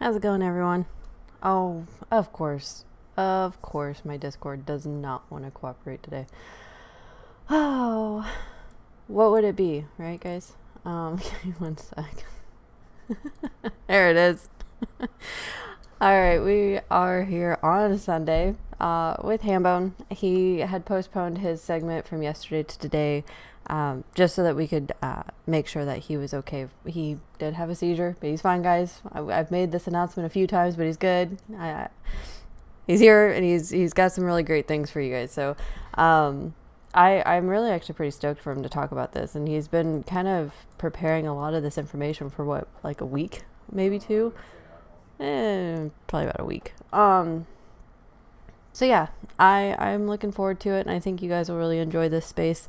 How's it going, everyone? Oh, of course. Of course, my Discord does not want to cooperate today. Oh, what would it be, right, guys? Give me one sec. There it is. Alright, we are here on a Sunday with HamBone. He had postponed his segment from yesterday to today just so that we could make sure that he was okay. He did have a seizure, but he's fine, guys. I've made this announcement a few times, but he's good. He's here, and he's got some really great things for you guys. So I'm really actually pretty stoked for him to talk about this, and he's been kind of preparing a lot of this information for what, like a week, maybe two? Probably about a week. So yeah, I'm looking forward to it, and I think you guys will really enjoy this space.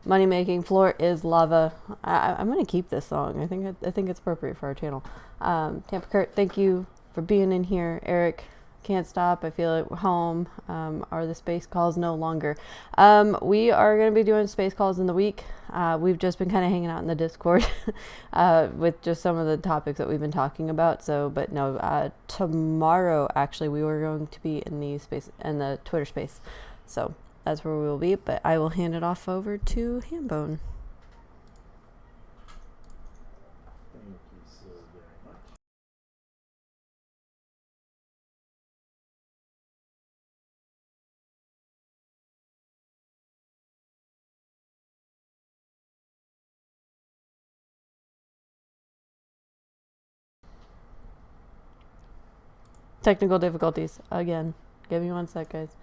Money making, floor is lava. I'm gonna keep this song. I think it's appropriate for our channel. Tampa Kurt, thank you for being in here. Eric, can't stop. I feel it home. Are the space calls no longer? We are going to be doing space calls in the week. We've just been kind of hanging out in the Discord with just some of the topics that we've been talking about. So, but no, tomorrow actually we were going to be in the Twitter space. So that's where we will be. But I will hand it off over to HamBone. Technical difficulties again. Give me one sec, guys.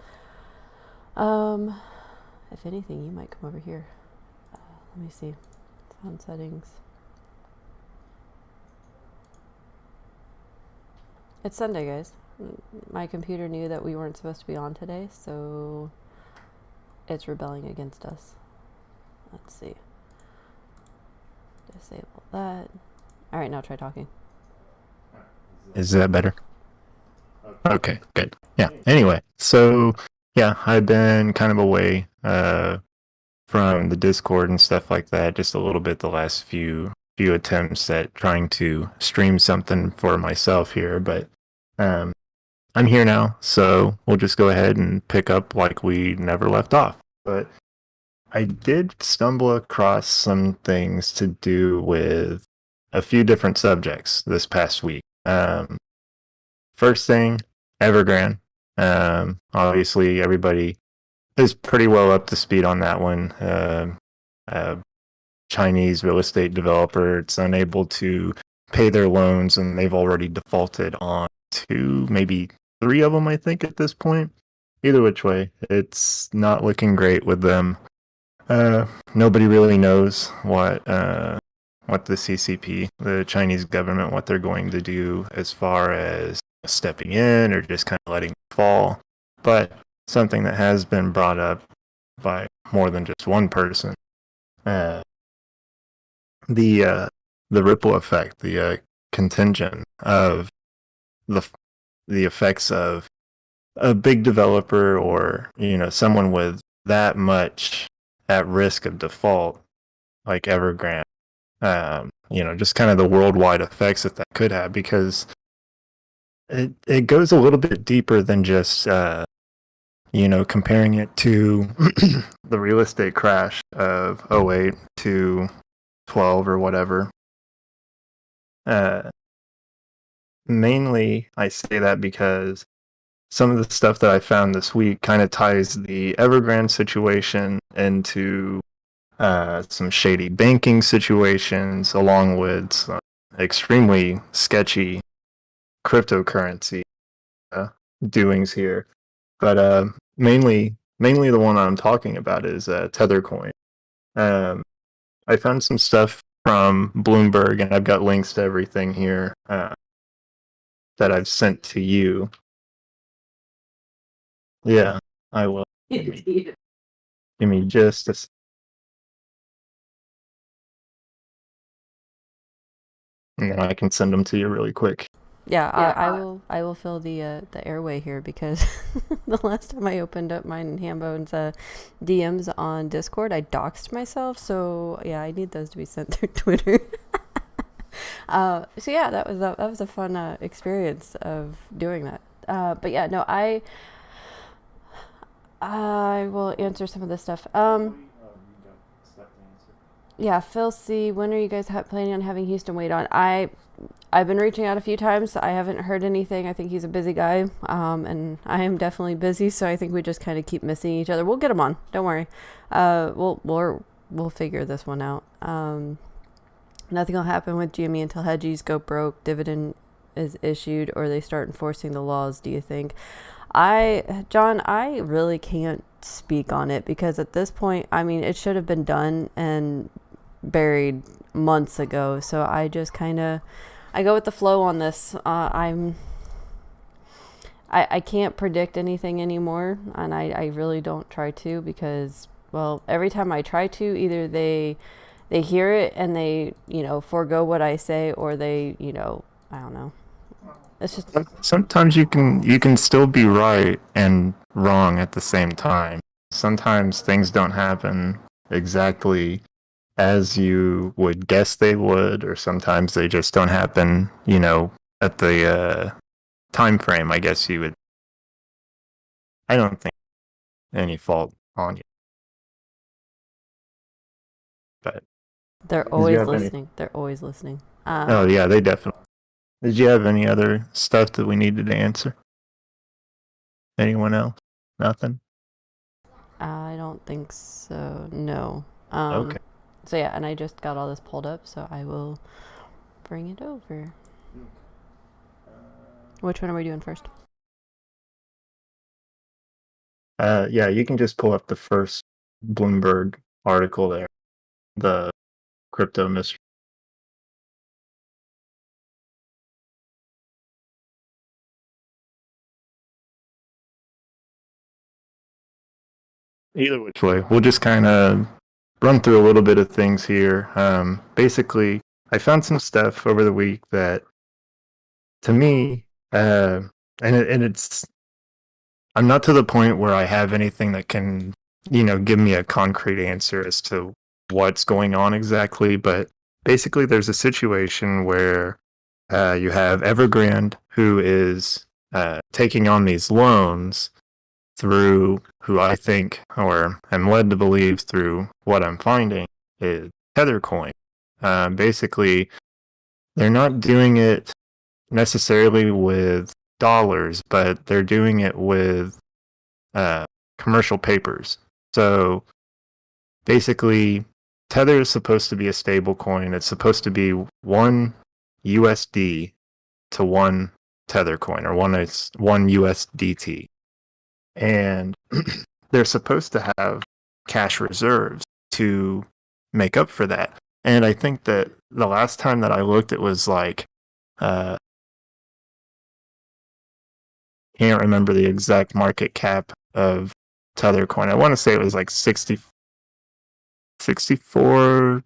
If anything, you might come over here. Let me see. Sound settings. It's Sunday, guys. My computer knew that we weren't supposed to be on today, so it's rebelling against us. Let's see. Disable that. All right, now try talking. Is that better? Okay, good. Yeah. Anyway, so yeah, I've been kind of away from the Discord and stuff like that just a little bit the last few attempts at trying to stream something for myself here, but I'm here now, so we'll just go ahead and pick up like we never left off. But I did stumble across some things to do with a few different subjects this past week. First thing, Evergrande. Obviously, everybody is pretty well up to speed on that one. Chinese real estate developer, it's unable to pay their loans, and they've already defaulted on two, maybe three of them, I think, at this point. Either which way, it's not looking great with them. Nobody really knows what the CCP, the Chinese government, what they're going to do as far as stepping in or just kind of letting it fall. But something that has been brought up by more than just one person, the ripple effect, the contingent of the effects of a big developer or someone with that much at risk of default like Evergrande. Just kind of the worldwide effects that could have, because it goes a little bit deeper than just comparing it to the real estate crash of 08 to 12 or whatever. Mainly I say that because some of the stuff that I found this week kind of ties the Evergrande situation into some shady banking situations, along with some extremely sketchy cryptocurrency doings here. But mainly the one I'm talking about is Tether coin. I found some stuff from Bloomberg, and I've got links to everything here that I've sent to you. Yeah, I will. Give me just a and then I can send them to you really quick. Yeah, I will fill the airway here, because the last time I opened up mine and HamBone's DMs on Discord, I doxed myself. So yeah, I need those to be sent through Twitter. So yeah, that was a fun experience of doing that. But yeah, no, I will answer some of this stuff. Yeah, Phil C. When are you guys planning on having Houston wait on? I've been reaching out a few times. I haven't heard anything. I think he's a busy guy, and I am definitely busy. So I think we just kind of keep missing each other. We'll get him on. Don't worry. We'll figure this one out. Nothing will happen with GME until hedgies go broke, dividend is issued, or they start enforcing the laws. Do you think? John, I really can't speak on it because at this point, I mean, it should have been done and buried months ago. So I just kind of I go with the flow on this. I can't predict anything anymore, and I really don't try to because, well, every time I try to, either they hear it and they, forego what I say, or they, I don't know. It's just Sometimes you can still be right and wrong at the same time. Sometimes things don't happen exactly as you would guess they would, or sometimes they just don't happen, at the time frame, I guess you would. I don't think any fault on you. But they're did you always have any? listening. They're always listening. Oh yeah, they definitely. Did you have any other stuff that we needed to answer? Anyone else? Nothing? I don't think so. No. Okay. So yeah, and I just got all this pulled up, so I will bring it over. Which one are we doing first? Yeah, you can just pull up the first Bloomberg article there, the crypto mystery. Either which way, we'll just kind of run through a little bit of things here. Basically, I found some stuff over the week that, to me, it's I'm not to the point where I have anything that can, give me a concrete answer as to what's going on exactly. But basically, there's a situation where you have Evergrande, who is taking on these loans through who I think, or am led to believe through what I'm finding, is Tether coin. Basically, they're not doing it necessarily with dollars, but they're doing it with commercial papers. So basically, Tether is supposed to be a stable coin. It's supposed to be one USD to one Tether coin, or one USDT. And they're supposed to have cash reserves to make up for that. And I think that the last time that I looked, it was like, can't remember the exact market cap of Tether coin. I want to say it was like 64.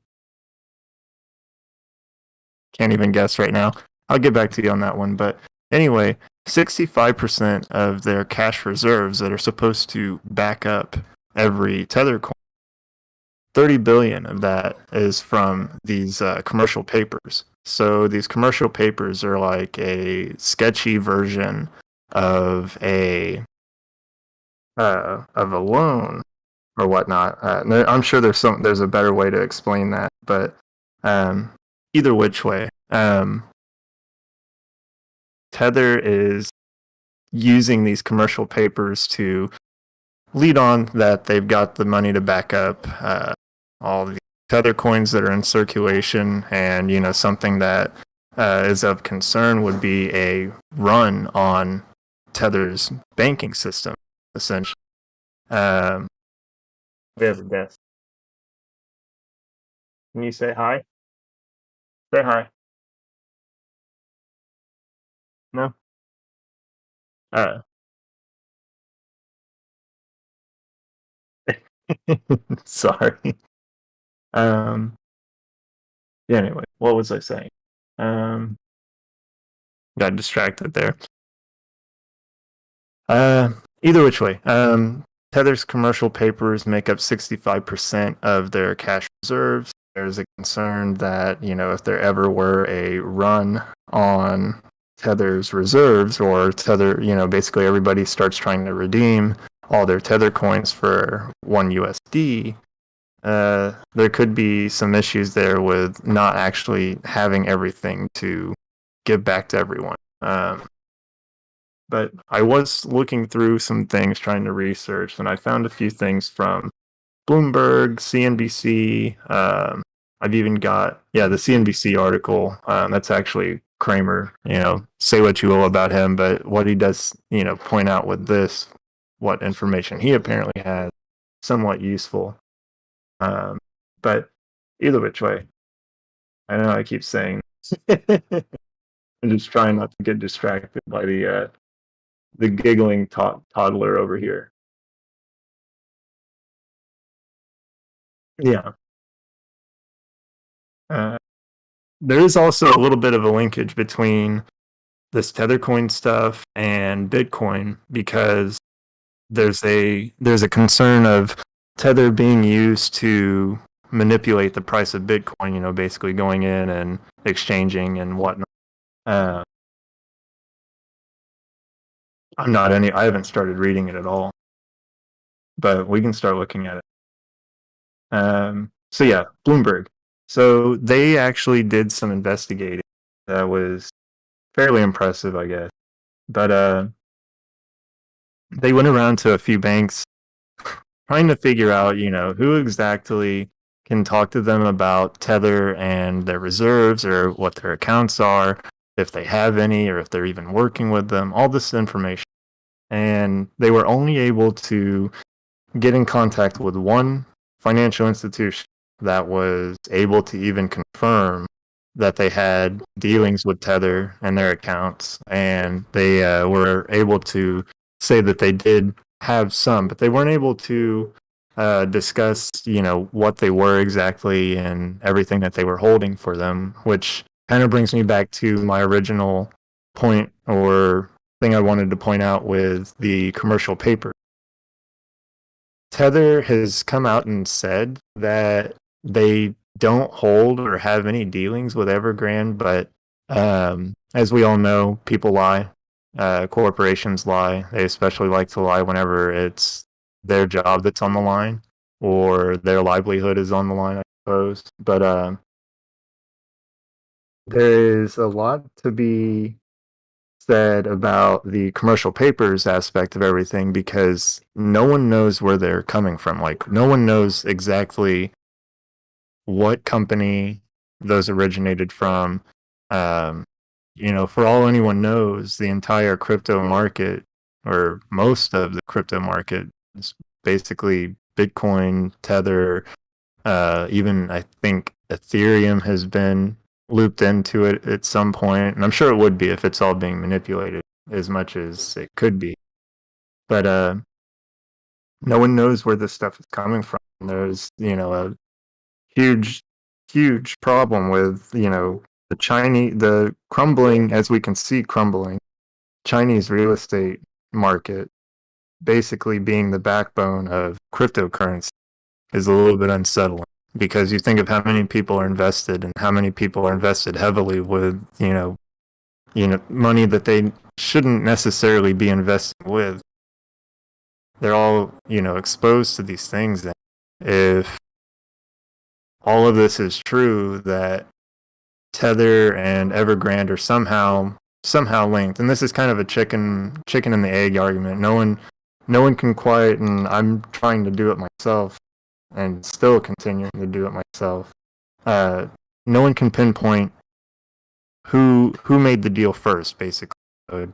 Can't even guess right now. I'll get back to you on that one. But anyway, 65% of their cash reserves that are supposed to back up every Tether coin, 30 billion of that is from these commercial papers. So these commercial papers are like a sketchy version of a loan or whatnot. I'm sure there's a better way to explain that, but either which way, Tether is using these commercial papers to lead on that they've got the money to back up all the Tether coins that are in circulation, and something that is of concern would be a run on Tether's banking system, essentially. We have a guest. Can you say hi? Say hi. No? Uh, sorry. Um, yeah, anyway, what was I saying? Got distracted there. Either which way, Tether's commercial papers make up 65% of their cash reserves. there's a concern that, if there ever were a run on Tether's reserves, or Tether, basically everybody starts trying to redeem all their Tether coins for 1 USD, there could be some issues there with not actually having everything to give back to everyone. But I was looking through some things trying to research, and I found a few things from Bloomberg, CNBC. I've even got, the CNBC article. That's actually Kramer. Say what you will about him, but what he does, point out with this, what information he apparently has, somewhat useful. But either which way, I know I keep saying, I'm just trying not to get distracted by the giggling toddler over here. Yeah. Uh, there is also a little bit of a linkage between this Tethercoin stuff and Bitcoin, because there's a concern of Tether being used to manipulate the price of Bitcoin, basically going in and exchanging and whatnot. I haven't started reading it at all, but we can start looking at it. So yeah, Bloomberg. So they actually did some investigating that was fairly impressive, I guess. But they went around to a few banks trying to figure out, who exactly can talk to them about Tether and their reserves, or what their accounts are, if they have any, or if they're even working with them, all this information. And they were only able to get in contact with one financial institution that was able to even confirm that they had dealings with Tether and their accounts, and they were able to say that they did have some, but they weren't able to discuss, what they were exactly and everything that they were holding for them, which kind of brings me back to my original point, or thing I wanted to point out with the commercial paper. Tether has come out and said that they don't hold or have any dealings with Evergrande, but as we all know, people lie. Corporations lie. They especially like to lie whenever it's their job that's on the line, or their livelihood is on the line, I suppose. But there is a lot to be said about the commercial papers aspect of everything, because no one knows where they're coming from. Like, no one knows exactly what company those originated from. For all anyone knows, the entire crypto market, or most of the crypto market, is basically Bitcoin, Tether, even I think Ethereum has been looped into it at some point, and I'm sure it would be if it's all being manipulated as much as it could be. But no one knows where this stuff is coming from. There's, a huge, huge problem with, the crumbling, as we can see, crumbling Chinese real estate market, basically being the backbone of cryptocurrency, is a little bit unsettling, because you think of how many people are invested, and how many people are invested heavily with, money that they shouldn't necessarily be investing with. They're all, exposed to these things. And if all of this is true, that Tether and Evergrande are somehow linked, and this is kind of a chicken and the egg argument. No one can quite, and I'm trying to do it myself, and still continuing to do it myself. No one can pinpoint who made the deal first, basically.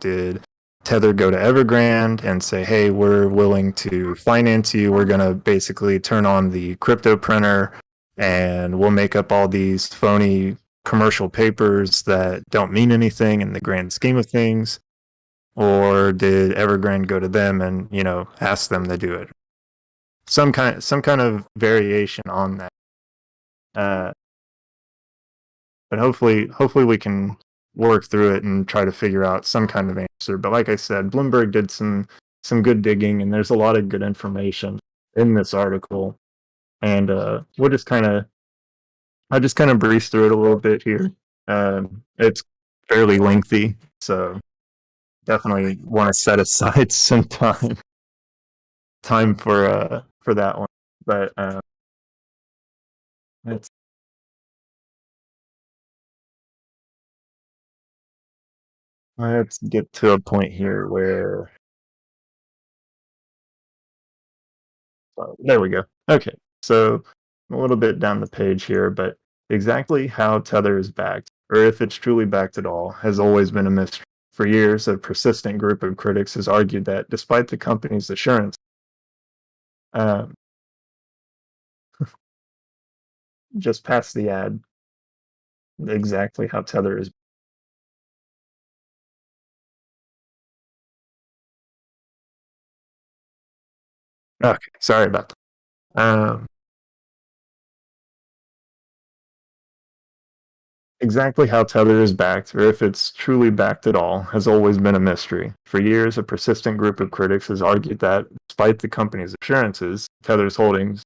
Did Tether go to Evergrande and say, hey, we're willing to finance you, we're going to basically turn on the crypto printer, and we'll make up all these phony commercial papers that don't mean anything in the grand scheme of things? Or did Evergrande go to them and, ask them to do it? Some kind of variation on that. But hopefully we can work through it and try to figure out some kind of answer. But like I said, Bloomberg did some good digging, and there's a lot of good information in this article. And we'll just kind of I'll just kind of breeze through it a little bit here. It's fairly lengthy, so definitely want to set aside some time for that one. But let's let's get to a point here where there we go. Okay, so a little bit down the page here, but exactly how Tether is backed, or if it's truly backed at all, has always been a mystery. For years, a persistent group of critics has argued that, despite the company's assurance, um, just past the ad, exactly how Tether is. Okay, sorry about that. Exactly how Tether is backed, or if it's truly backed at all, has always been a mystery. For years, a persistent group of critics has argued that, despite the company's assurances, Tether Holdings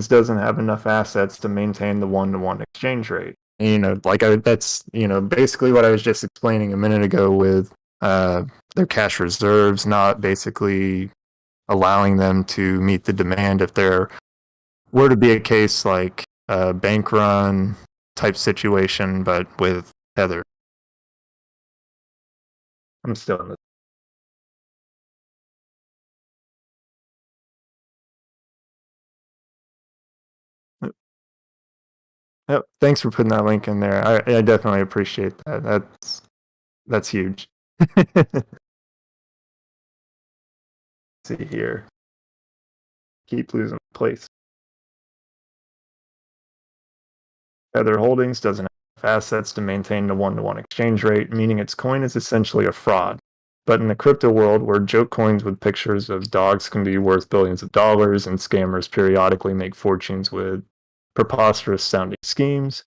doesn't have enough assets to maintain the one-to-one exchange rate. And, that's basically what I was just explaining a minute ago with their cash reserves not basically allowing them to meet the demand if there were to be a case like a bank run type situation, but with Tether. I'm still in this. Yep. Thanks for putting that link in there. I definitely appreciate that. That's huge. See here. Keep losing place. Tether Holdings doesn't have assets to maintain the one-to-one exchange rate, meaning its coin is essentially a fraud. But in the crypto world, where joke coins with pictures of dogs can be worth billions of dollars and scammers periodically make fortunes with preposterous sounding schemes,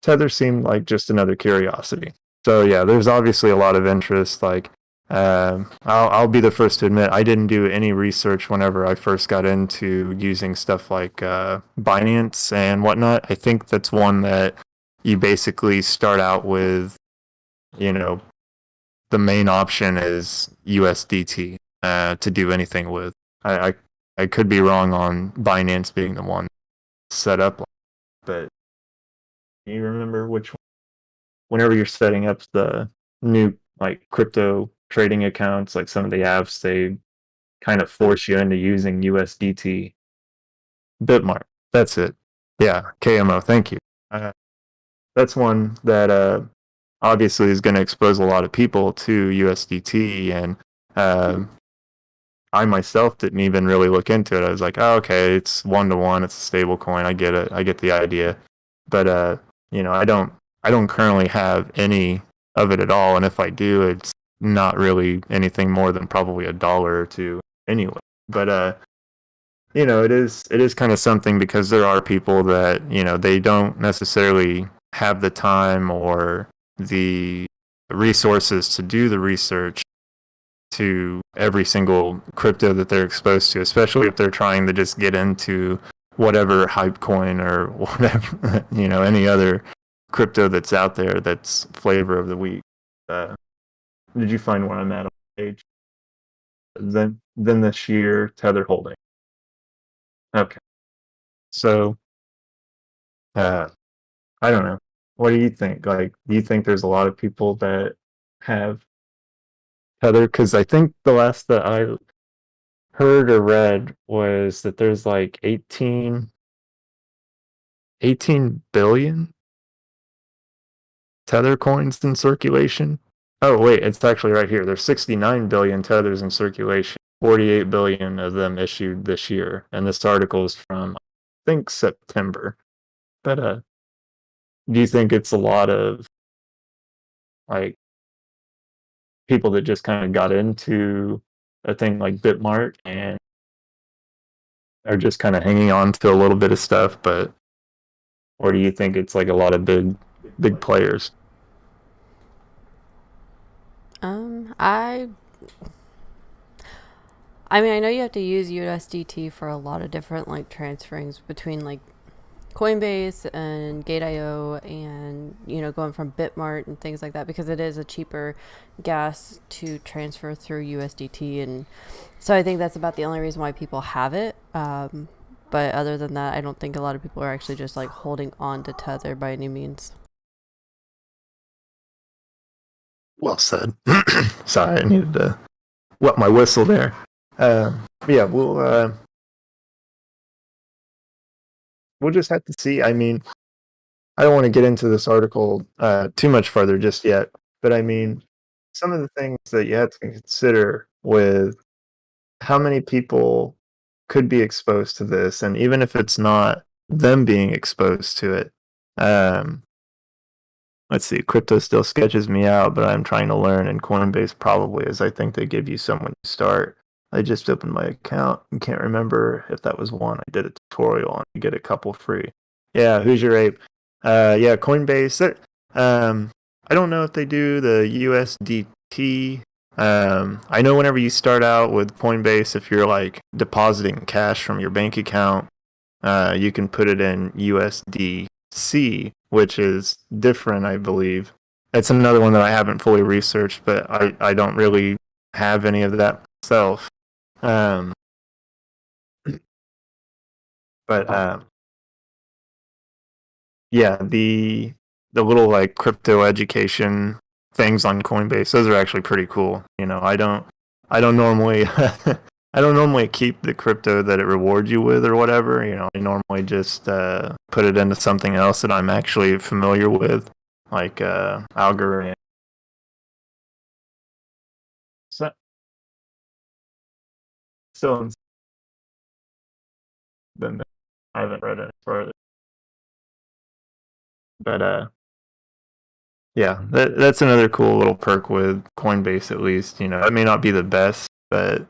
Tether seemed like just another curiosity. So yeah, there's obviously a lot of interest. I'll be the first to admit I didn't do any research whenever I first got into using stuff like Binance and whatnot. I think that's one that you basically start out with. You know, the main option is USDT to do anything with. I could be wrong on Binance being the one set up, but you remember which one? Whenever you're setting up the new like crypto trading accounts, like some of the apps, they kind of force you into using USDT. Bitmart. That's it. Yeah, KMO. Thank you. Uh, that's one that obviously is going to expose a lot of people to USDT, and uh, I myself didn't even really look into it. I was like, oh, okay, it's 1-to-1. It's a stable coin. I get it. I get the idea. But I don't currently have any of it at all. And if I do, it's not really anything more than probably $1 or two anyway. But it is kind of something because there are people that they don't necessarily have the time or the resources to do the research to every single crypto that they're exposed to, especially if they're trying to just get into whatever hype coin or whatever, any other crypto that's out there that's flavor of the week. Uh, did you find where I'm at on the page? Then the sheer Tether holding. Okay. So, uh, I don't know. What do you think? Like, do you think there's a lot of people that have Tether? Because I think the last that I heard or read was that there's like 18 billion Tether coins in circulation. Oh, wait, it's actually right here. There's 69 billion Tethers in circulation, 48 billion of them issued this year. And this article is from, I think, September. But do you think it's a lot of like people that just kind of got into a thing like Bitmart and are just kind of hanging on to a little bit of stuff, but or do you think it's like a lot of big players? Um, I I mean, I know you have to use USDT for a lot of different like transferings between like Coinbase and Gate.io and going from Bitmart and things like that, because it is a cheaper gas to transfer through USDT. And so I think that's about the only reason why people have it. But other than that, I don't think a lot of people are actually just like holding on to Tether by any means. Well said. Sorry, I needed to wet my whistle there. Yeah, we'll just have to see. I mean, I don't want to get into this article too much further just yet, but I mean, some of the things that you have to consider with how many people could be exposed to this, and even if it's not them being exposed to it, um, let's see, crypto still sketches me out, but I'm trying to learn, and Coinbase probably is. I think they give you some when you start. I just opened my account and can't remember if that was one. I did a tutorial on you get a couple free. Yeah, who's your ape? Yeah, Coinbase. I don't know if they do the USDT. I know whenever you start out with Coinbase, if you're like depositing cash from your bank account, you can put it in USDC, which is different, I believe. It's another one that I haven't fully researched, but I don't really have any of that myself. Um, but yeah, the little like crypto education things on Coinbase, those are actually pretty cool. I don't normally I don't normally keep the crypto that it rewards you with or whatever. I normally just put it into something else that I'm actually familiar with, like Algorand. So, still been I haven't read it further, but yeah, that's another cool little perk with Coinbase. At least it may not be the best, but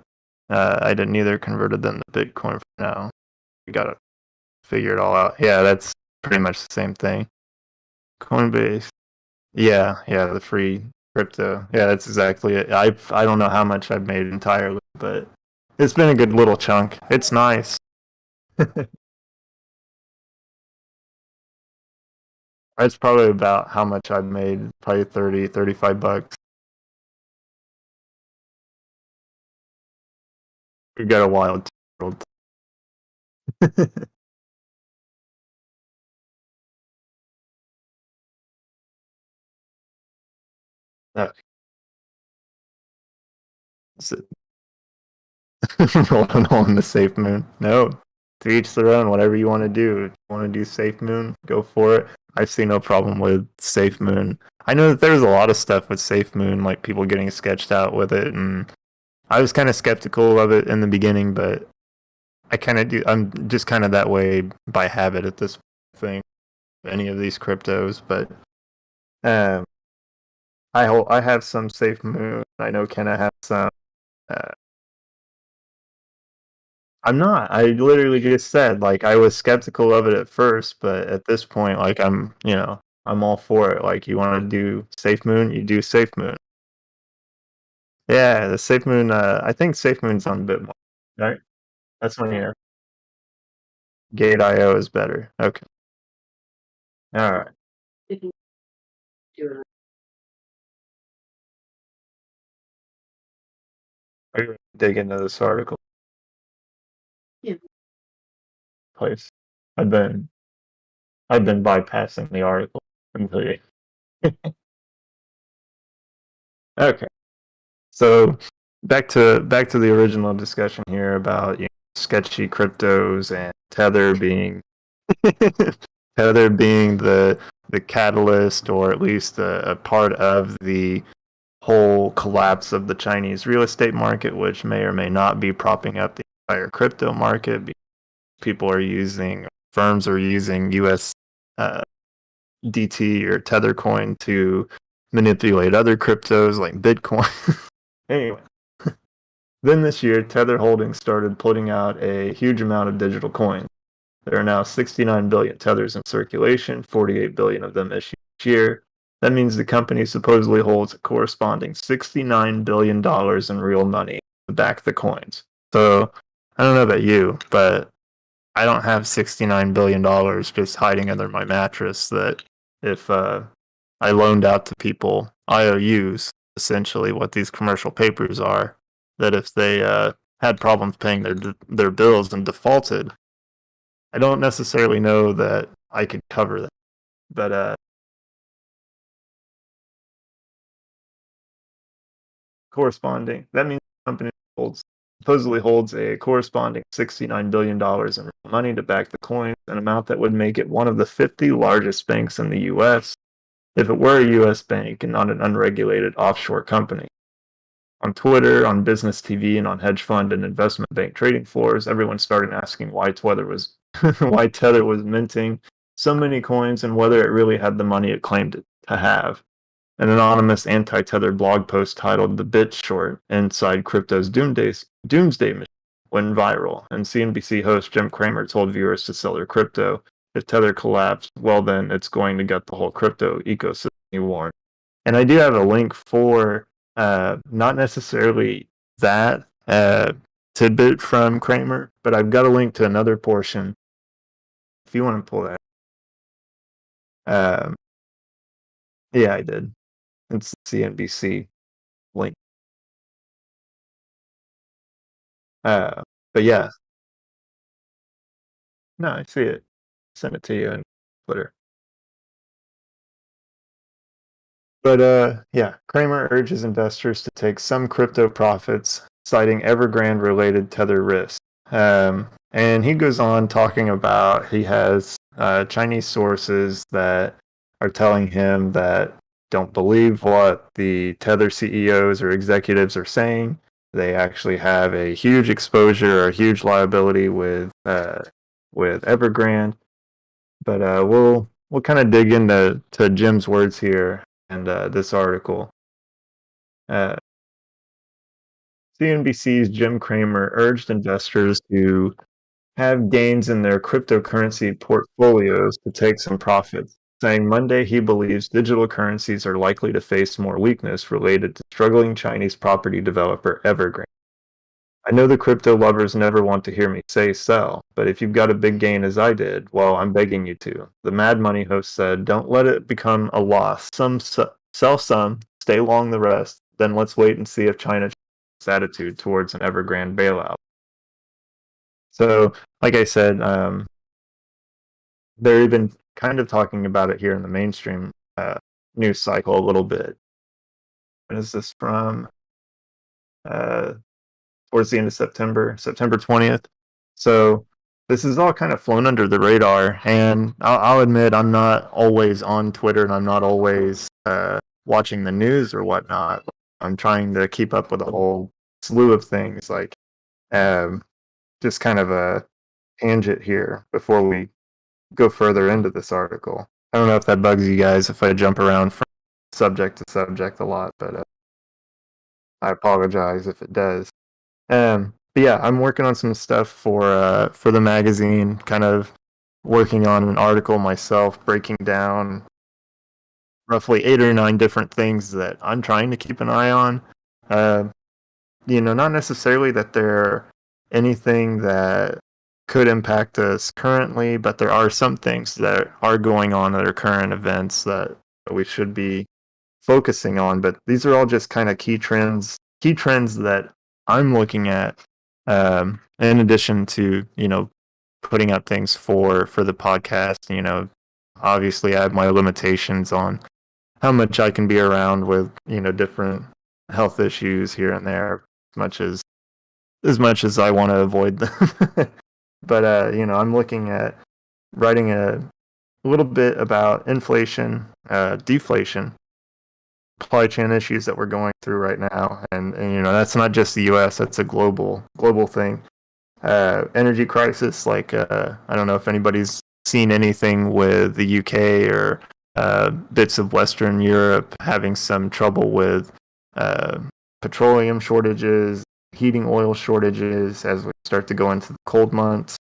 I didn't either converted them to Bitcoin for now. We gotta figure it all out. Yeah, that's pretty much the same thing. Coinbase. Yeah, the free crypto. Yeah, that's exactly it. I don't know how much I've made entirely, but it's been a good little chunk. It's nice. That's probably about how much I've made. Probably 30, 35 bucks. We got a wild world. Okay. So, rolling on the safe moon. No, to each their own. Whatever you want to do. If you want to do safe moon, go for it. I see no problem with safe moon. I know that there's a lot of stuff with safe moon, like people getting sketched out with it, and I was kind of skeptical of it in the beginning, but I kind of do. I'm just kind of that way by habit at this thing. Any of these cryptos, but um, I have some safe moon. I know Kenna has some. Uh, I'm not. I literally just said like I was skeptical of it at first, but at this point, like I'm all for it. Like you want to do Safe Moon, you do Safe Moon. Yeah, the Safe Moon. I think Safe Moon's on Bitmart, right? That's one here. Gate.io is better. Okay. All right. Are you dig into this article, please? I've been I've been bypassing the article completely. Okay. So back to the original discussion here about sketchy cryptos and Tether being Tether being the catalyst, or at least a part of the whole collapse of the Chinese real estate market, which may or may not be propping up the entire crypto market. People are using Firms are using US DT or Tether coin to manipulate other cryptos like Bitcoin. Anyway, then this year, Tether Holdings started putting out a huge amount of digital coins. There are now 69 billion Tethers in circulation, 48 billion of them issued each year. That means the company supposedly holds a corresponding $69 billion in real money to back the coins. So, I don't know about you, but I don't have $69 billion just hiding under my mattress that if I loaned out to people IOUs, essentially what these commercial papers are, that if they had problems paying their bills and defaulted, I don't necessarily know that I could cover that. But corresponding, that means the company supposedly holds a corresponding $69 billion in real money to back the coins, an amount that would make it one of the 50 largest banks in the U.S. if it were a U.S. bank and not an unregulated offshore company. On Twitter, on business TV, and on hedge fund and investment bank trading floors, everyone started asking why Tether was why Tether was minting so many coins and whether it really had the money it claimed to have. An anonymous anti-Tether blog post titled "The Bit Short: Inside Crypto's Doomsday Machine" went viral, and CNBC host Jim Cramer told viewers to sell their crypto. If Tether collapsed, well then it's going to get the whole crypto ecosystem, he warned. And I do have a link for not necessarily that tidbit from Kramer, but I've got a link to another portion if you want to pull that. Um, yeah, I did. It's CNBC link. But yeah, no, I see it. Send it to you on Twitter. But yeah, Kramer urges investors to take some crypto profits, citing Evergrande related Tether risks. And he goes on talking about he has Chinese sources that are telling him that don't believe what the Tether CEOs or executives are saying. They actually have a huge exposure or a huge liability with Evergrande. But we'll kind of dig into Jim's words here and this article. Uh, CNBC's Jim Cramer urged investors to have gains in their cryptocurrency portfolios to take some profits, saying Monday he believes digital currencies are likely to face more weakness related to struggling Chinese property developer Evergrande. I know the crypto lovers never want to hear me say sell, but if you've got a big gain as I did, well, I'm begging you to. The Mad Money host said, don't let it become a loss. Sell some, stay long the rest, then let's wait and see if China changes its attitude towards an Evergrande bailout. So, like I said, they're even kind of talking about it here in the mainstream news cycle a little bit. When is this from? Towards the end of September 20th. So this is all kind of flown under the radar. And I'll admit, I'm not always on Twitter and I'm not always watching the news or whatnot. I'm trying to keep up with a whole slew of things, like just kind of a tangent here before we go further into this article. I don't know if that bugs you guys if I jump around from subject to subject a lot, but I apologize if it does. But yeah, I'm working on some stuff for the magazine, kind of working on an article myself, breaking down roughly 8 or 9 different things that I'm trying to keep an eye on. Not necessarily that they're anything that could impact us currently, but there are some things that are going on that are current events that we should be focusing on. But these are all just kind of key trends that I'm looking at, in addition to, putting out things for the podcast. Obviously I have my limitations on how much I can be around with, different health issues here and there, as much as I want to avoid them. But, I'm looking at writing a little bit about inflation, deflation, supply chain issues that we're going through right now, and that's not just the U.S. That's a global thing. Energy crisis, like I don't know if anybody's seen anything with the UK or bits of Western Europe having some trouble with petroleum shortages, heating oil shortages as we start to go into the cold months.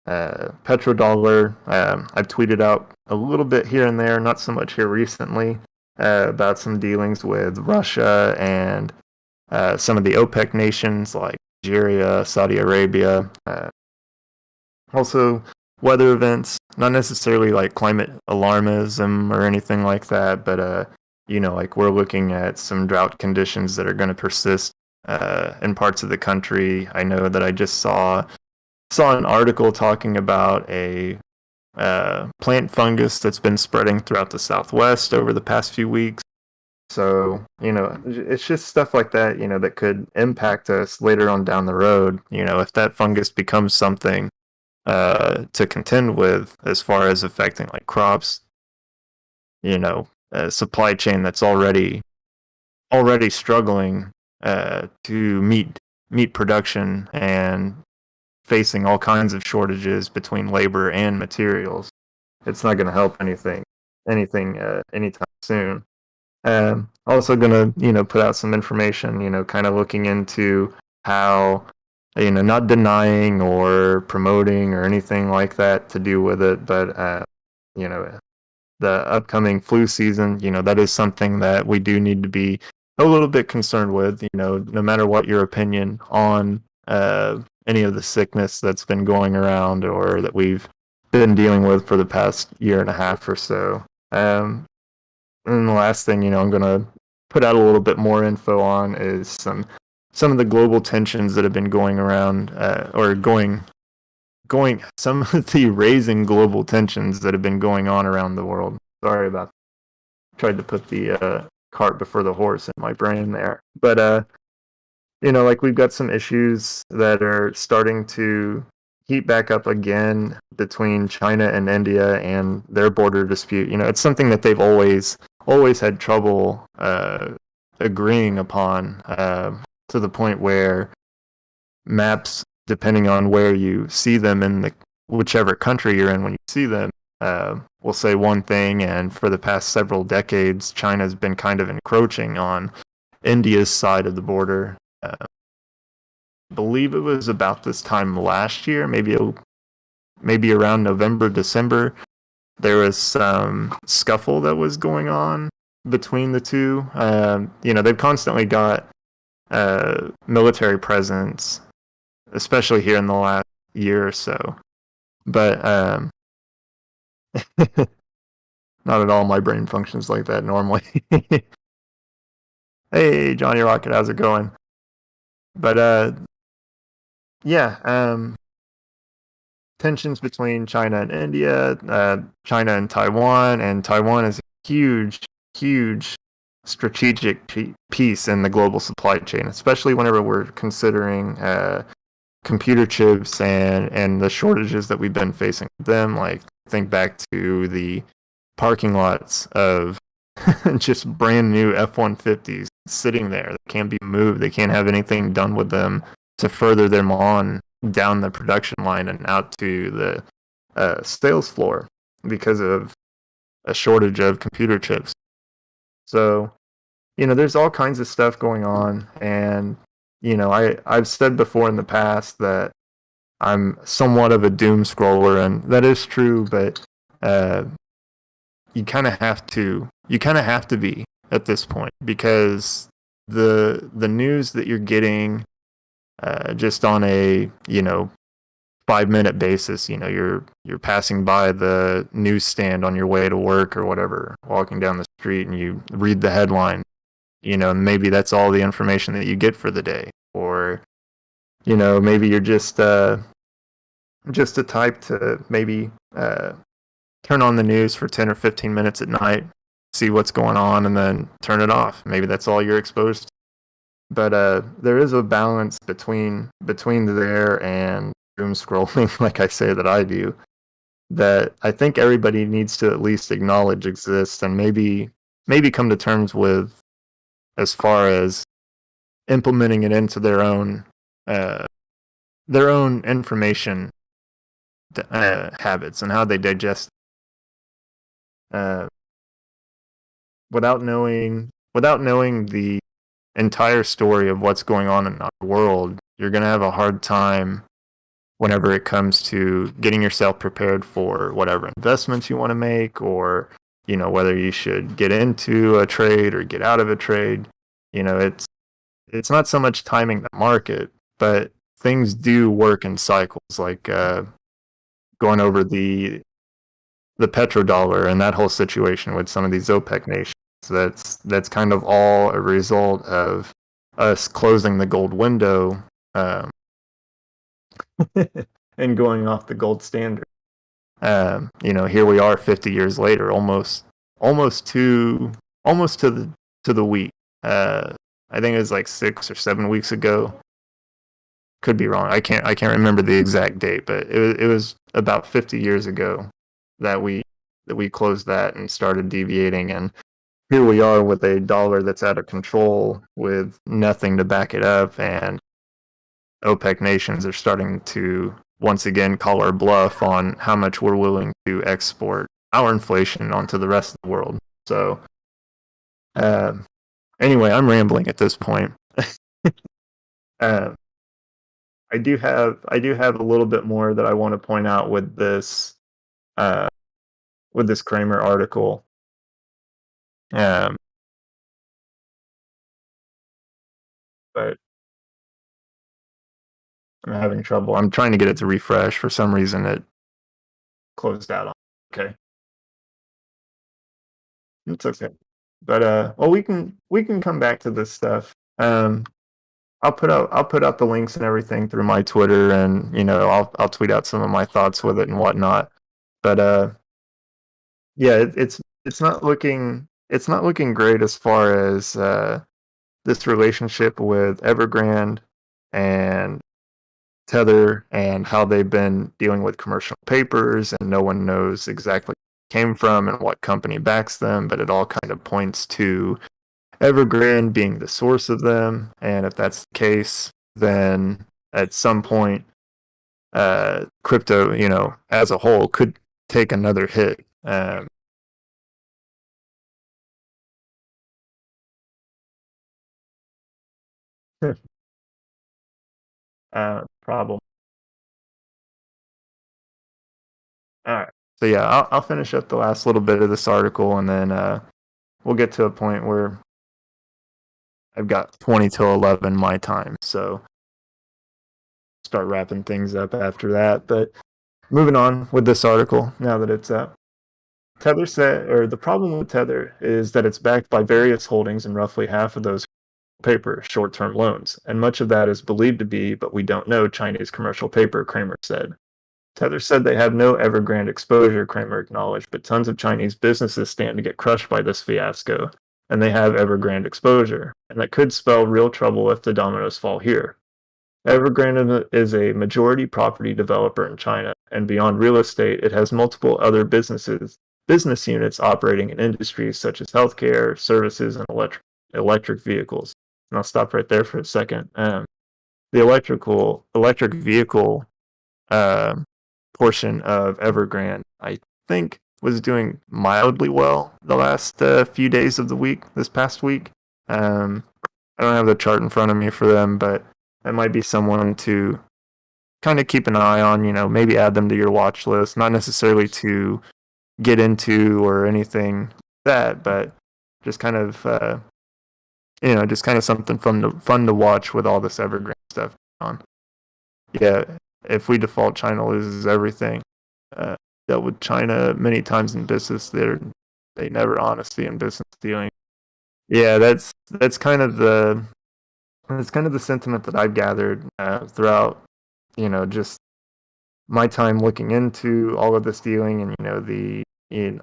Petrodollar, I've tweeted out a little bit here and there, not so much here recently, about some dealings with Russia and some of the OPEC nations like Nigeria, Saudi Arabia. Also, weather events, not necessarily like climate alarmism or anything like that, but like we're looking at some drought conditions that are going to persist in parts of the country. I know that I just saw an article talking about a plant fungus that's been spreading throughout the Southwest over the past few weeks. So, it's just stuff like that, that could impact us later on down the road. If that fungus becomes something to contend with as far as affecting like crops, a supply chain that's already struggling to meet production and facing all kinds of shortages between labor and materials. It's not going to help anything anytime soon. Also going to put out some information, kind of looking into how not denying or promoting or anything like that to do with it, but you know the upcoming flu season, that is something that we do need to be a little bit concerned with. No matter what your opinion on any of the sickness that's been going around or that we've been dealing with for the past year and a half or so. And the last thing, I'm going to put out a little bit more info on is some of the global tensions that have been going around, or going some of the raising global tensions that have been going on around the world. Sorry about that. Tried to put the cart before the horse in my brain there. But like we've got some issues that are starting to heat back up again between China and India and their border dispute. It's something that they've always had trouble agreeing upon, to the point where maps, depending on where you see them in whichever country you're in when you see them, will say one thing, and for the past several decades, China's been kind of encroaching on India's side of the border. I believe it was about this time last year, maybe around November, December, there was some scuffle that was going on between the two. They've constantly got military presence, especially here in the last year or so. But not at all my brain functions like that normally. Hey, Johnny Rocket, how's it going? But yeah, tensions between China and India, China and Taiwan is a huge strategic piece in the global supply chain, especially whenever we're considering computer chips and the shortages that we've been facing with them. Like, think back to the parking lots of just brand new F-150s sitting there. They can't be moved. They can't have anything done with them to further them on down the production line and out to the sales floor because of a shortage of computer chips. So, there's all kinds of stuff going on, and I've said before in the past that I'm somewhat of a doom scroller, and that is true, but you kind of have to be at this point, because the news that you're getting just on a 5-minute basis, you're passing by the newsstand on your way to work or whatever, walking down the street, and you read the headline, and maybe that's all the information that you get for the day. Or maybe you're just a type to maybe turn on the news for 10 or 15 minutes at night, see what's going on, and then turn it off. Maybe that's all you're exposed to. But there is a balance between there and doom scrolling, like I say that I do, that I think everybody needs to at least acknowledge exists, and maybe come to terms with, as far as implementing it into their own information habits and how they digest without knowing the entire story of what's going on in our world. You're going to have a hard time whenever it comes to getting yourself prepared for whatever investments you want to make, or whether you should get into a trade or get out of a trade. It's not so much timing the market, but things do work in cycles. Like going over the petrodollar and that whole situation with some of these OPEC nations. That's kind of all a result of us closing the gold window um, and going off the gold standard. Here we are 50 years later, almost to the week. I think it was like 6 or 7 weeks ago. Could be wrong. I can't remember the exact date, but it was about 50 years ago that we closed that and started deviating, and here we are with a dollar that's out of control with nothing to back it up, and OPEC nations are starting to once again call our bluff on how much we're willing to export our inflation onto the rest of the world. So, uh, anyway, I'm rambling at this point. uh, I do have a little bit more that I want to point out uh, with this Kramer article. Um, but I'm having trouble. I'm trying to get it to refresh. For some reason, it closed out on. Okay, it's okay. But well, we can come back to this stuff. I'll put out the links and everything through my Twitter, and I'll tweet out some of my thoughts with it and whatnot. But yeah, it's not looking great as far as this relationship with Evergrande and Tether and how they've been dealing with commercial papers, and no one knows exactly where it came from and what company backs them, but it all kind of points to Evergrande being the source of them. And if that's the case, then at some point, crypto, as a whole, could take another hit. Problem. All right. So yeah, I'll finish up the last little bit of this article, and then we'll get to a point where I've got 20 till 11 my time. So start wrapping things up after that. But moving on with this article, now that it's up. Tether said, or the problem with Tether is that it's backed by various holdings in roughly half of those paper short-term loans, and much of that is believed to be, but we don't know, Chinese commercial paper, Kramer said. Tether said they have no Evergrande exposure, Kramer acknowledged, but tons of Chinese businesses stand to get crushed by this fiasco, and they have Evergrande exposure, and that could spell real trouble if the dominoes fall here. Evergrande is a majority property developer in China, and beyond real estate, it has multiple other business units operating in industries such as healthcare, services, and electric vehicles. And I'll stop right there for a second. The electric vehicle um, portion of Evergrande, I think, was doing mildly well the last few days of the week, this past week. I don't have the chart in front of me for them, but that might be someone to kind of keep an eye on, maybe add them to your watch list, not necessarily to get into or anything like that, but just kind of, just kind of something fun to watch with all this Evergrande stuff going on. Yeah, if we default, China loses everything. Dealt with China many times in business. They never honesty in business dealing. Yeah, that's kind of the sentiment that I've gathered throughout, just my time looking into all of this dealing, and the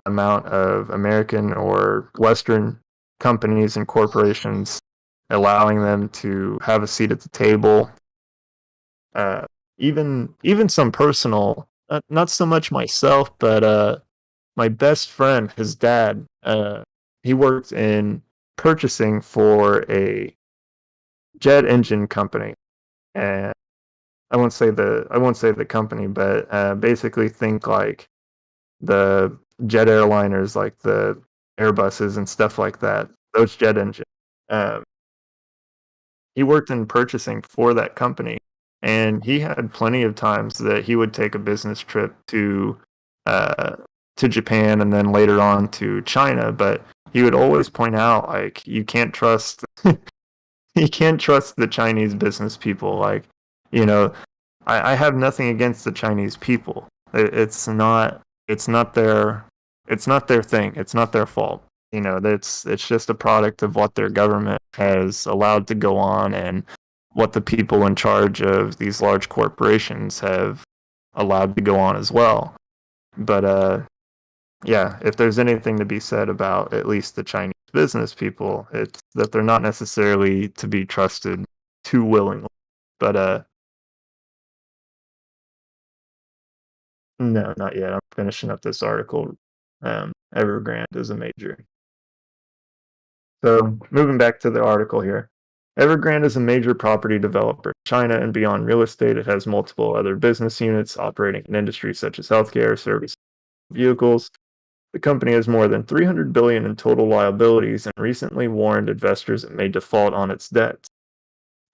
amount of American or Western companies and corporations allowing them to have a seat at the table. Uh, even some personal, not so much myself, but my best friend, his dad, he worked in purchasing for a jet engine company, and I won't say the company, but basically think like the jet airliners, like the Airbuses and stuff like that. Those jet engines. Um, he worked in purchasing for that company, and he had plenty of times that he would take a business trip uh, to Japan and then later on to China. But he would always point out, like, you can't trust you can't trust the Chinese business people. Like, you know, I have nothing against the Chinese people. It's not their. It's not their thing. It's not their fault. It's just a product of what their government has allowed to go on, and what the people in charge of these large corporations have allowed to go on as well. But yeah, if there's anything to be said about at least the Chinese business people, it's that they're not necessarily to be trusted too willingly. But no, not yet. I'm finishing up this article. Evergrande is a major. So moving back to the article here. Evergrande is a major property developer in China and beyond real estate. It has multiple other business units operating in industries such as healthcare, services, vehicles. The company has more than $300 billion in total liabilities and recently warned investors it may default on its debts.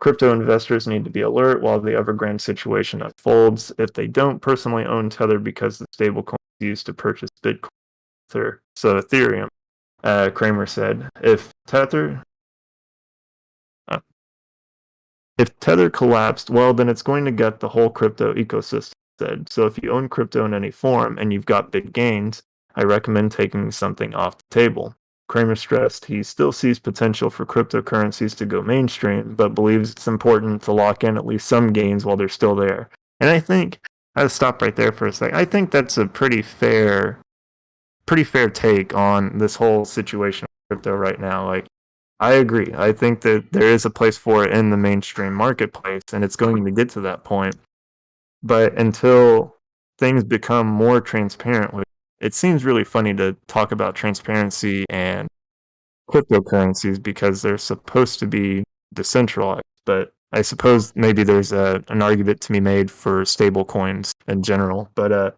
Crypto investors need to be alert while the Evergrande situation unfolds if they don't personally own Tether because the stablecoin is used to purchase Bitcoin, so Ethereum. Kramer said, if Tether collapsed, well, then it's going to gut the whole crypto ecosystem, said. So if you own crypto in any form and you've got big gains, I recommend taking something off the table. Kramer stressed he still sees potential for cryptocurrencies to go mainstream, but believes it's important to lock in at least some gains while they're still there. And I think, I'll stop right there for a second. I think that's a pretty fair take on this whole situation of crypto right now. Like, I agree. I think that there is a place for it in the mainstream marketplace, and it's going to get to that point. But until things become more transparent, it seems really funny to talk about transparency and cryptocurrencies because they're supposed to be decentralized. But I suppose maybe there's an argument to be made for stable coins in general. But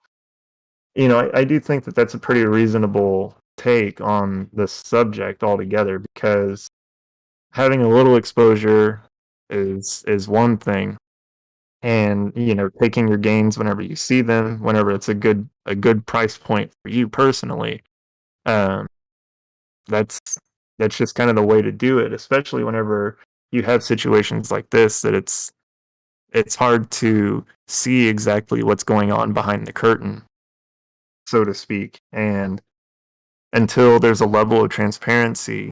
I do think that that's a pretty reasonable take on this subject altogether, because having a little exposure is one thing, and taking your gains whenever you see them, whenever it's a good price point for you personally, um, that's just kind of the way to do it, especially whenever you have situations like this that it's hard to see exactly what's going on behind the curtain, so to speak, and until there's a level of transparency,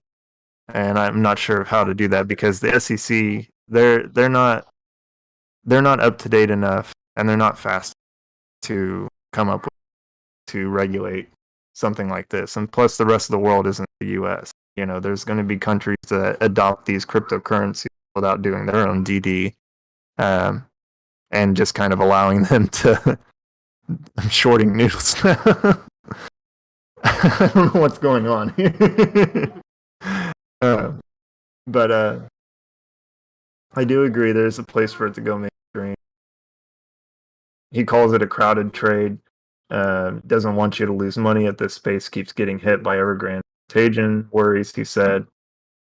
and I'm not sure how to do that because the SEC they're not up to date enough, and they're not fast to come up with to regulate something like this. And plus, the rest of the world isn't the U.S. There's going to be countries that adopt these cryptocurrencies without doing their own DD, and just kind of allowing them to. I'm shorting noodles now. I don't know what's going on here. But I do agree there's a place for it to go mainstream. He calls it a crowded trade. Doesn't want you to lose money if this space keeps getting hit by Evergrande contagion worries, he said.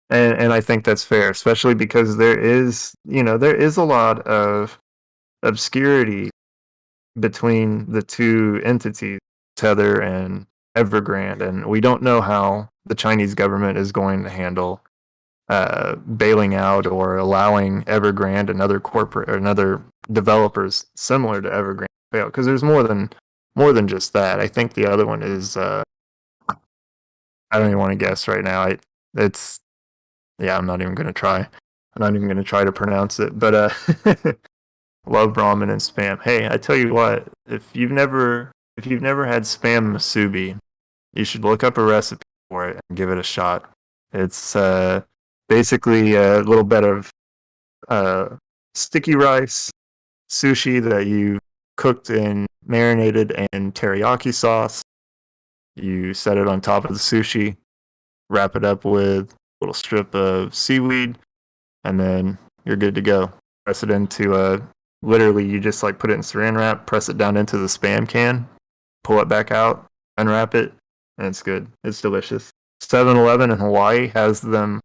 And I think that's fair, especially because there is a lot of obscurity between the two entities, Tether and Evergrande, and we don't know how the Chinese government is going to handle bailing out or allowing Evergrande and other developers similar to Evergrande to fail, because there's more than just that. I think the other one is I don't even want to guess right now. I'm not even going to try. I'm not even going to try to pronounce it. But love ramen and spam. Hey, I tell you what, if you've never had spam musubi, you should look up a recipe for it and give it a shot. It's basically a little bit of sticky rice sushi that you cooked and marinated in teriyaki sauce. You set it on top of the sushi, wrap it up with a little strip of seaweed, and then you're good to go. Press it into literally you just like put it in saran wrap, press it down into the spam can, pull it back out, unwrap it, and it's good. It's delicious. 7-Eleven in Hawaii has them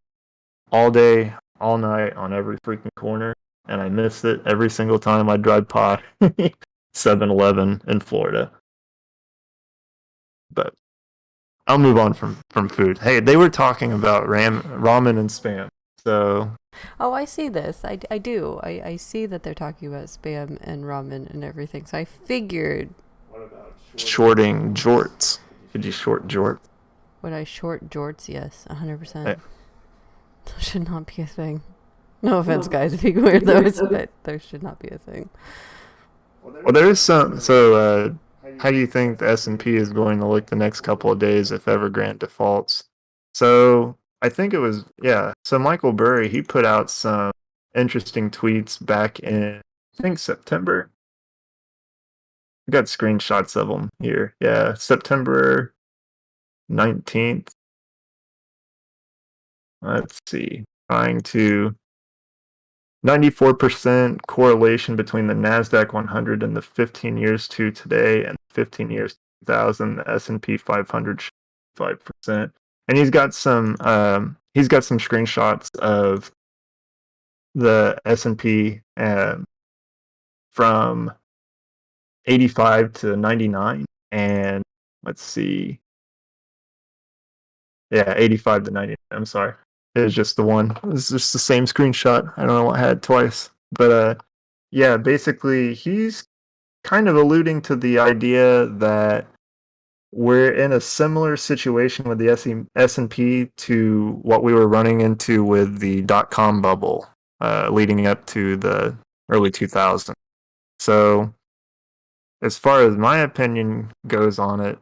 all day, all night, on every freaking corner, and I miss it every single time I drive by 7-Eleven in Florida. But I'll move on from food. Hey, they were talking about ramen and spam. So Oh, I see this. I do. I see that they're talking about spam and ramen and everything. So I figured shorting jorts? Could you short jorts? Would I short jorts? Yes, 100%. Eh, That should not be a thing. No offense, guys, being weirdos, but there should not be a thing. Well, there is some. So, how do you think the S&P is going to look the next couple of days if Evergrande defaults? So, I think it was, yeah. So, Michael Burry, he put out some interesting tweets back in, I think, September. I got screenshots of them here. Yeah, September 19th. Let's see. Trying to 94% correlation between the Nasdaq 100 and the 15 years to today and 15 years 2000. The S&P 500 5%. And he's got some screenshots of the S&P from 85 to 99, and let's see. Yeah, 85 to 99. I'm sorry. It was just the one. It was just the same screenshot. I don't know what I had twice. But yeah, basically he's kind of alluding to the idea that we're in a similar situation with the S&P to what we were running into with the dot-com bubble leading up to the early 2000s. So, as far as my opinion goes on it,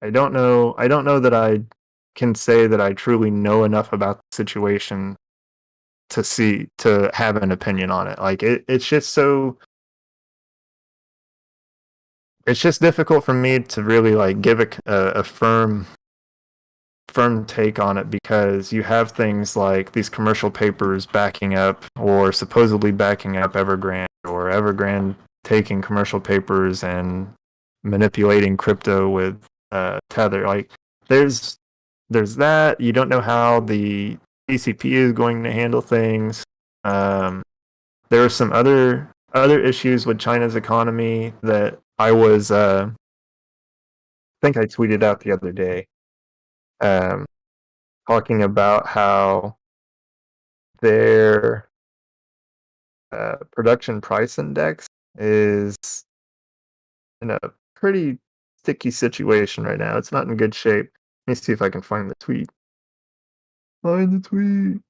I don't know. I don't know that I can say that I truly know enough about the situation to have an opinion on it. Like it's just so it's just difficult for me to really like give a firm take on it because you have things like these commercial papers backing up or supposedly backing up Evergrande, or Evergrande taking commercial papers and manipulating crypto with Tether. Like there's that. You don't know how the CCP is going to handle things. There are some other issues with China's economy that I think I tweeted out the other day, um, talking about how their production price index is in a pretty sticky situation right now. It's not in good shape. Let me see if I can find the tweet. Find the tweet.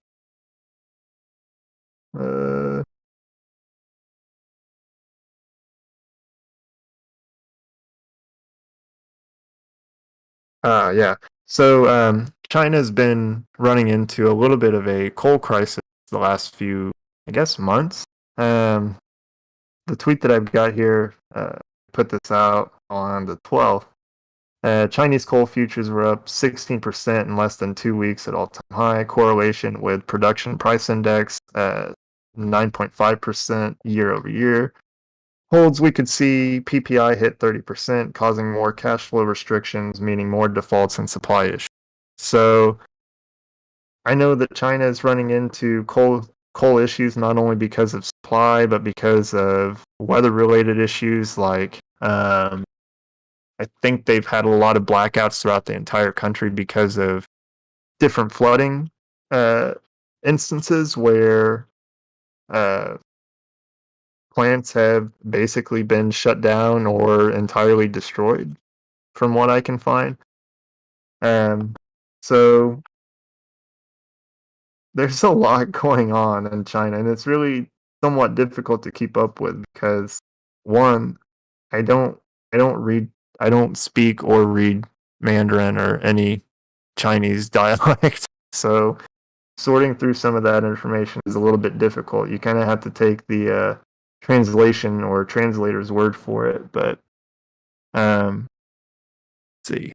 Uh, yeah. So China's been running into a little bit of a coal crisis the last few, I guess, months. Um, the tweet that I've got here put this out on the 12th. Chinese coal futures were up 16% in less than 2 weeks at all-time high. Correlation with production price index 9.5% year over year. Holds, we could see PPI hit 30%, causing more cash flow restrictions, meaning more defaults and supply issues. So I know that China is running into coal issues not only because of supply, but because of weather-related issues like I think they've had a lot of blackouts throughout the entire country because of different flooding instances where uh, plants have basically been shut down or entirely destroyed, from what I can find. Um, so there's a lot going on in China, and it's really somewhat difficult to keep up with because one, I don't I don't read I don't speak or read Mandarin or any Chinese dialect. So sorting through some of that information is a little bit difficult. You kind of have to take the translation or translator's word for it. But let's see,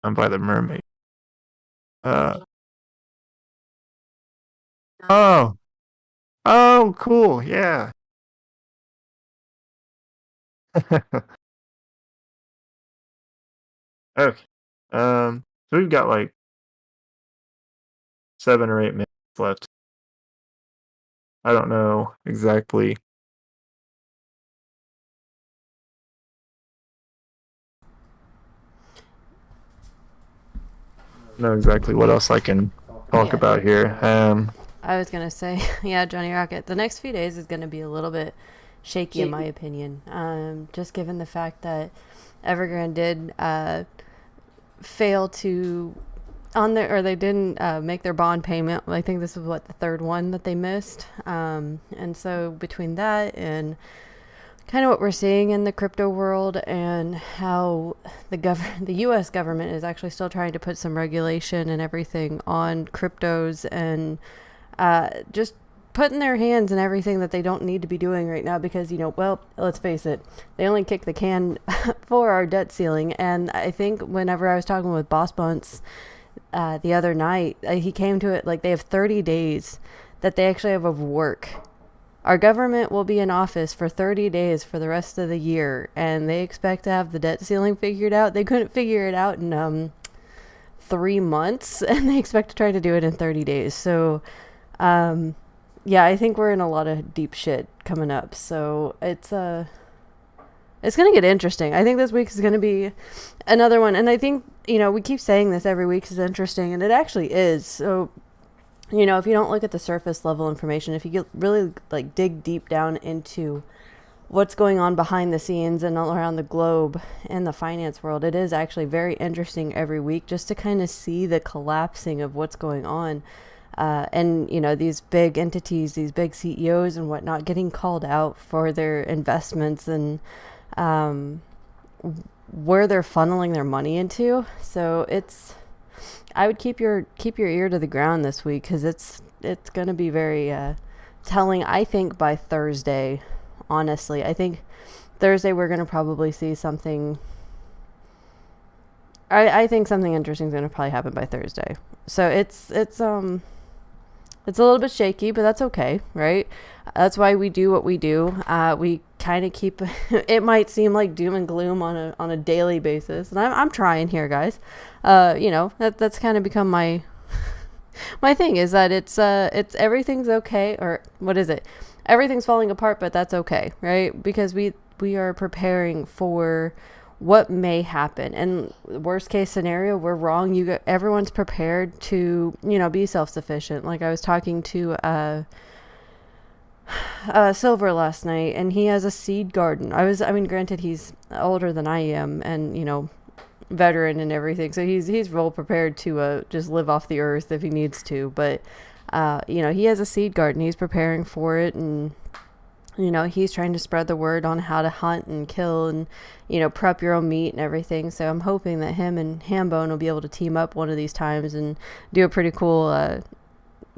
I'm by the mermaid. Uh, oh, oh, cool, yeah. Okay. So we've got like 7 or 8 minutes left. I don't know exactly what else I can talk Yeah. about here. I was gonna say, yeah, Johnny Rocket. The next few days is gonna be a little bit shaky, in my opinion. Just given the fact that Evergrande did fail to they didn't make their bond payment. I think this is the third one that they missed. And so between that and kind of what we're seeing in the crypto world and how the U.S. government is actually still trying to put some regulation and everything on cryptos and just putting their hands in everything that they don't need to be doing right now because, well, let's face it, they only kicked the can for our debt ceiling. And I think whenever I was talking with Boss Bunce the other night, he came to it like they have 30 days that they actually have of work. Our government will be in office for 30 days for the rest of the year, and they expect to have the debt ceiling figured out. They couldn't figure it out in 3 months, and they expect to try to do it in 30 days. So, yeah, I think we're in a lot of deep shit coming up. So it's going to get interesting. I think this week is going to be another one. And I think, we keep saying this every week is interesting, and it actually is. So, if you don't look at the surface level information, if you get really dig deep down into what's going on behind the scenes and all around the globe in the finance world, it is actually very interesting every week just to kind of see the collapsing of what's going on. And, these big entities, these big CEOs and whatnot getting called out for their investments and where they're funneling their money into. So I would keep your ear to the ground this week because it's going to be very telling. I think by Thursday, honestly, I think Thursday we're going to probably see something. I think something interesting is going to probably happen by Thursday. So it's a little bit shaky, but that's okay, right? That's why we do what we do. We kind of keep. It might seem like doom and gloom on a daily basis, and I'm trying here, guys. That's kind of become my thing is that it's everything's okay, or what is it? Everything's falling apart, but that's okay, right? Because we are preparing for what may happen. And worst case scenario, we're wrong. Everyone's prepared to, be self-sufficient. Like I was talking to Silver last night, and he has a seed garden. Granted, he's older than I am, and veteran and everything, so he's well prepared to just live off the earth if he needs to. But he has a seed garden. He's preparing for it, and he's trying to spread the word on how to hunt and kill and, prep your own meat and everything. So I'm hoping that him and HamBone will be able to team up one of these times and do a pretty cool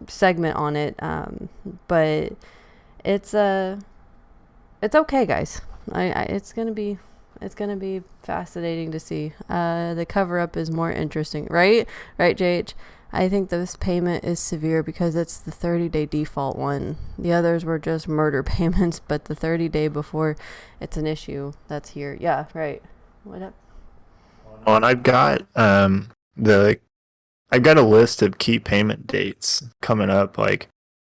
segment on it. But it's okay, guys. It's gonna be fascinating to see. The cover up is more interesting, right? Right, JH? I think this payment is severe because it's the 30-day default one. The others were just murder payments, but the 30-day before it's an issue that's here. Yeah, right. What up? Oh, and I've got a list of key payment dates coming up.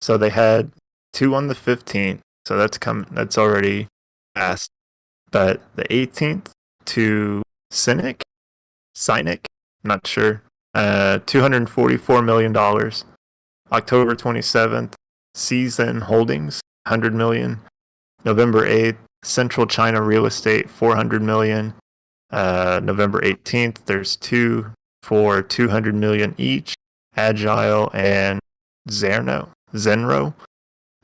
So they had 2 on the 15th, so that's already passed. But the 18th to Cynic, not sure. $244 million. October 27th, Season Holdings, $100 million. November 8th, Central China Real Estate, $400 million. November 18th, there's 2 for $200 million each. Agile and Zenro.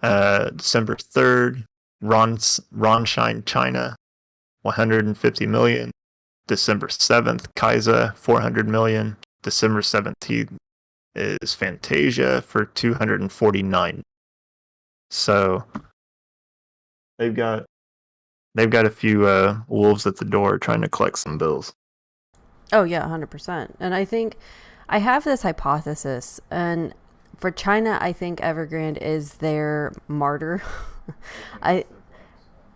December 3rd, Ronshine China, $150 million. December 7th, Kaisa, $400 million. December 17th is Fantasia for $249. So they've got a few wolves at the door trying to collect some bills. Oh yeah, 100%. And I think I have this hypothesis, and for China, I think Evergrande is their martyr.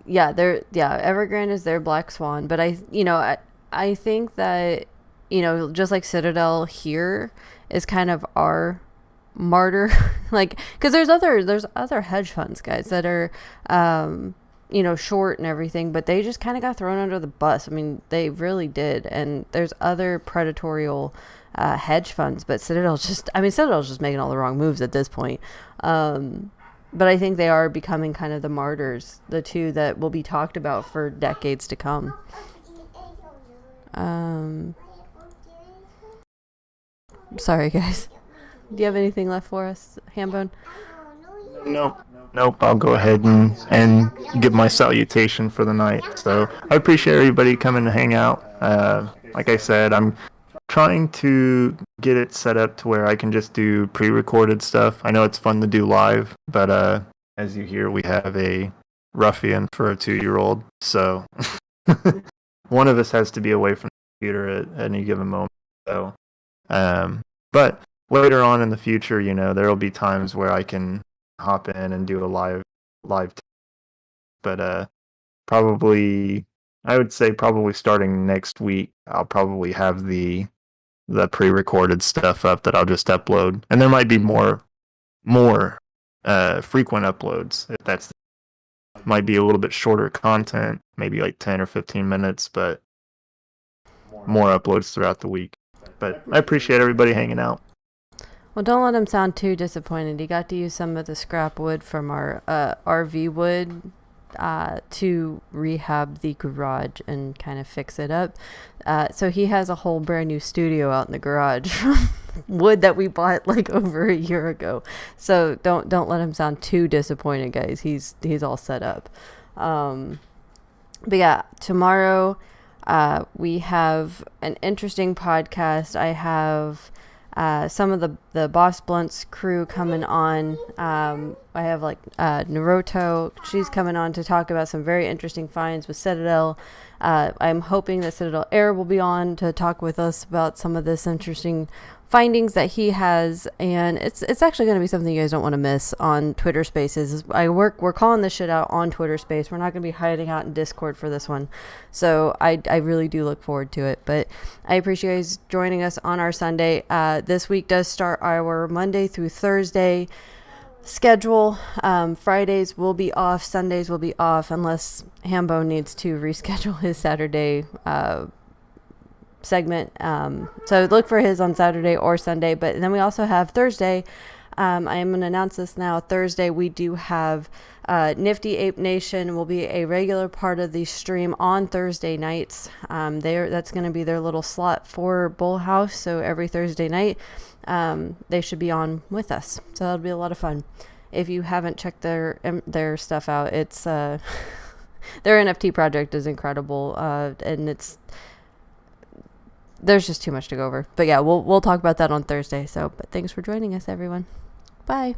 Evergrande is their black swan, but I think that just like Citadel here is kind of our martyr, because there's other hedge funds, guys, that are short and everything, but they just kind of got thrown under the bus. I mean, they really did. And there's other predatorial hedge funds, but Citadel's just making all the wrong moves at this point. But I think they are becoming kind of the martyrs, the two that will be talked about for decades to come. Sorry, guys. Do you have anything left for us, HamBone? Nope. I'll go ahead and give my salutation for the night. So I appreciate everybody coming to hang out. Like I said, I'm trying to get it set up to where I can just do pre-recorded stuff. I know it's fun to do live, but as you hear, we have a ruffian for a 2-year-old. So one of us has to be away from the computer at any given moment. So, but later on in the future, there will be times where I can hop in and do a live. But I would say probably starting next week, I'll probably have the pre-recorded stuff up that I'll just upload, and there might be more frequent uploads. If that's might be a little bit shorter content, maybe like 10 or 15 minutes, but more uploads throughout the week. But I appreciate everybody hanging out. Well, don't let him sound too disappointed. He got to use some of the scrap wood from our RV wood to rehab the garage and kind of fix it up. So he has a whole brand new studio out in the garage from wood that we bought like over a year ago. So don't let him sound too disappointed, guys. He's all set up. But yeah, tomorrow we have an interesting podcast. I have some of the Boss Blunts crew coming on. I have Naruto. She's coming on to talk about some very interesting finds with Citadel. I'm hoping that Citadel Air will be on to talk with us about some of this interesting findings that he has, and it's actually going to be something you guys don't want to miss on Twitter Spaces. We're calling this shit out on Twitter Space. We're not going to be hiding out in Discord for this one, so I really do look forward to it. But I appreciate you guys joining us on our Sunday. This week does start our Monday through Thursday schedule. Fridays will be off, Sundays will be off, unless HamBone needs to reschedule his Saturday segment. So look for his on Saturday or Sunday. But then we also have Thursday. I am going to announce this now. Thursday we do have Nifty Ape Nation will be a regular part of the stream on Thursday nights. That's going to be their little slot for BullHouse. So every Thursday night they should be on with us. So that'll be a lot of fun. If you haven't checked their stuff out, it's their NFT project is incredible, and there's just too much to go over. But yeah, we'll talk about that on Thursday. But thanks for joining us, everyone. Bye.